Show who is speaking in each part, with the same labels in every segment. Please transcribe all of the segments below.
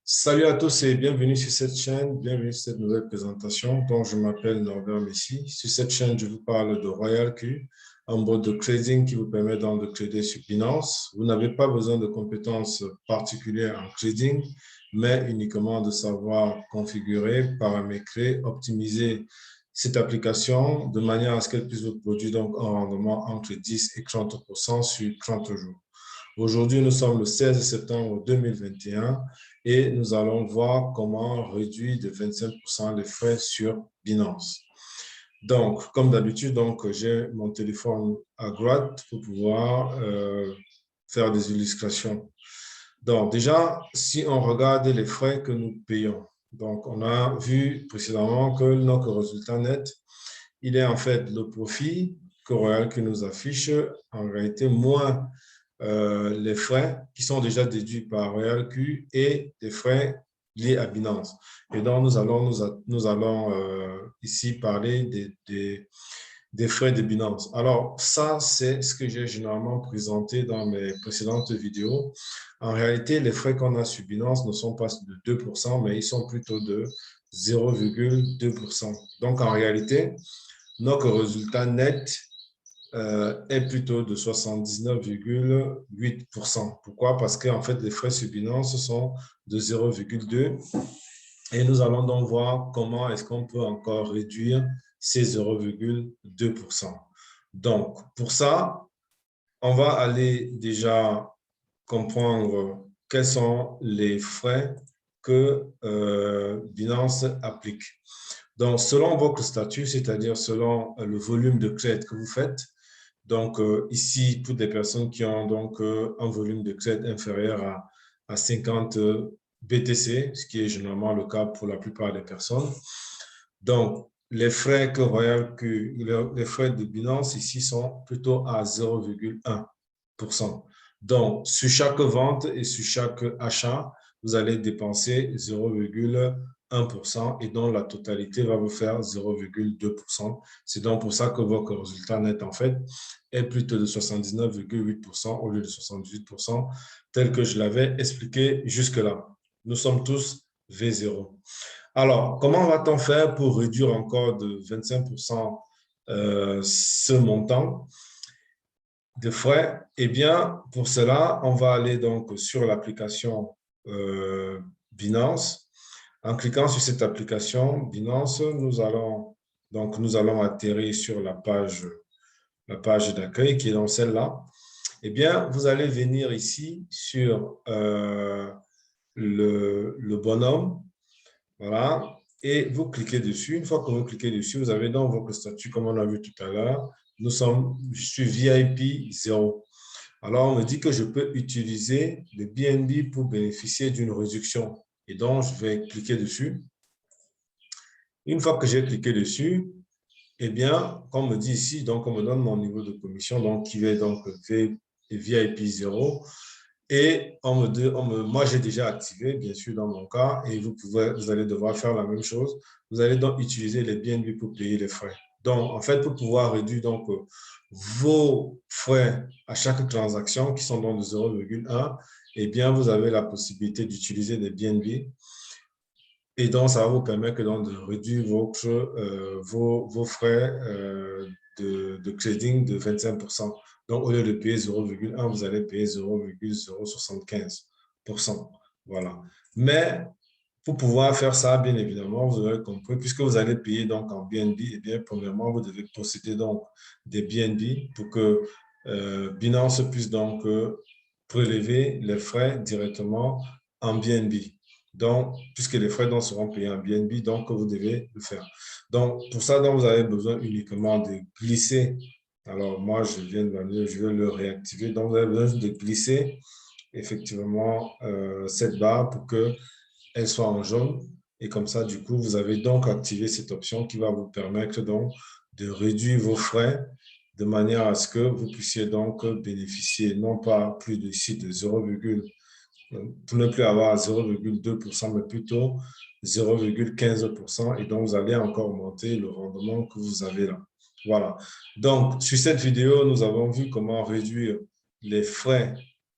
Speaker 1: Salut à tous et bienvenue sur cette chaîne, bienvenue sur cette nouvelle présentation. Donc, je m'appelle Norbert Messi. Sur cette chaîne, je vous parle de RoyalQ, un bot de trading qui vous permet donc de trader sur Binance. Vous n'avez pas besoin de compétences particulières en trading, mais uniquement de savoir configurer, paramétrer, optimiser cette application de manière à ce qu'elle puisse vous produire donc un rendement entre 10 et 30% sur 30 jours. Aujourd'hui, nous sommes le 16 septembre 2021 et nous allons voir comment réduire de 25% les frais sur Binance. Donc, comme d'habitude, j'ai mon téléphone à droite pour pouvoir faire des illustrations. Donc, déjà, si on regarde les frais que nous payons, donc on a vu précédemment que notre résultat net, il est en fait le profit que RoyalQ nous affiche en réalité moins les frais qui sont déjà déduits par RoyalQ et des frais liés à Binance. Et donc, nous allons ici parler des frais de Binance. Alors, ça, c'est ce que j'ai généralement présenté dans mes précédentes vidéos. En réalité, les frais qu'on a sur Binance ne sont pas de 2%, mais ils sont plutôt de 0,2%. Donc, en réalité, notre résultat net est plutôt de 79,8%. Pourquoi? Parce qu'en fait, les frais sur Binance sont de 0,2 et nous allons donc voir comment est-ce qu'on peut encore réduire ces 0,2%. Donc, pour ça, on va aller déjà comprendre quels sont les frais que Binance applique. Donc, selon votre statut, c'est-à-dire selon le volume de trade que vous faites, donc, ici, pour des personnes qui ont donc un volume de trade inférieur à 50 BTC, ce qui est généralement le cas pour la plupart des personnes. Donc, les frais les frais de Binance ici sont plutôt à 0,1%. Donc, sur chaque vente et sur chaque achat, vous allez dépenser 0,1% et donc la totalité va vous faire 0,2%. C'est donc pour ça que votre résultat net, en fait, est plutôt de 79,8% au lieu de 78%, tel que je l'avais expliqué jusque-là. Nous sommes tous V0. Alors, comment va-t-on faire pour réduire encore de 25% ce montant de frais? Eh bien, pour cela, on va aller donc sur l'application Binance. En cliquant sur cette application Binance, nous allons atterrir sur la page d'accueil qui est dans celle-là. Eh bien, vous allez venir ici sur le bonhomme. Voilà. Et vous cliquez dessus. Une fois que vous cliquez dessus, vous avez dans votre statut, comme on a vu tout à l'heure, je suis VIP 0. Alors, on me dit que je peux utiliser le BNB pour bénéficier d'une réduction. Et donc, je vais cliquer dessus. Une fois que j'ai cliqué dessus, eh bien, comme on me dit ici, donc on me donne mon niveau de commission, donc qui est donc VIP 0. Et moi, j'ai déjà activé, bien sûr, dans mon cas, et vous allez devoir faire la même chose. Vous allez donc utiliser les BNB pour payer les frais. Donc, en fait, pour pouvoir réduire donc, vos frais à chaque transaction, qui sont donc de 0,1, eh bien, vous avez la possibilité d'utiliser des BNB. Et donc, ça va vous permettre donc, de réduire vos frais de trading de 25%. Donc, au lieu de payer 0,1, vous allez payer 0,075%. Voilà. Mais pour pouvoir faire ça, bien évidemment, vous aurez compris, puisque vous allez payer donc en BNB, eh bien, premièrement, vous devez posséder donc des BNB pour que Binance puisse donc prélever les frais directement en BNB. Donc, puisque les frais seront payés en BNB, donc vous devez le faire. Donc, pour ça, donc, vous avez besoin uniquement de glisser. Alors, moi, je vais le réactiver. Donc, vous avez besoin de glisser effectivement cette barre pour qu'elle soit en jaune. Et comme ça, du coup, vous avez donc activé cette option qui va vous permettre donc de réduire vos frais de manière à ce que vous puissiez donc bénéficier non pas plus de ici de 0, pour ne plus avoir 0,2%, mais plutôt 0,15%. Et donc, vous allez encore augmenter le rendement que vous avez là. Voilà. Donc, sur cette vidéo, nous avons vu comment réduire les frais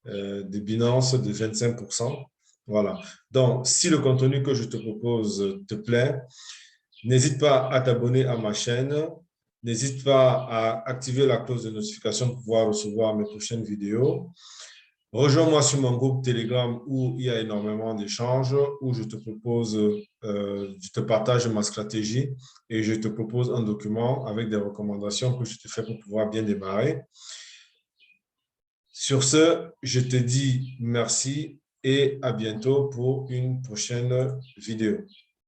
Speaker 1: de Binance de 25%. Voilà. Donc, si le contenu que je te propose te plaît, n'hésite pas à t'abonner à ma chaîne. N'hésite pas à activer la cloche de notification pour pouvoir recevoir mes prochaines vidéos. Rejoins-moi sur mon groupe Telegram où il y a énormément d'échanges, où je te propose, je te partage ma stratégie et je te propose un document avec des recommandations que je te fais pour pouvoir bien démarrer. Sur ce, je te dis merci et à bientôt pour une prochaine vidéo.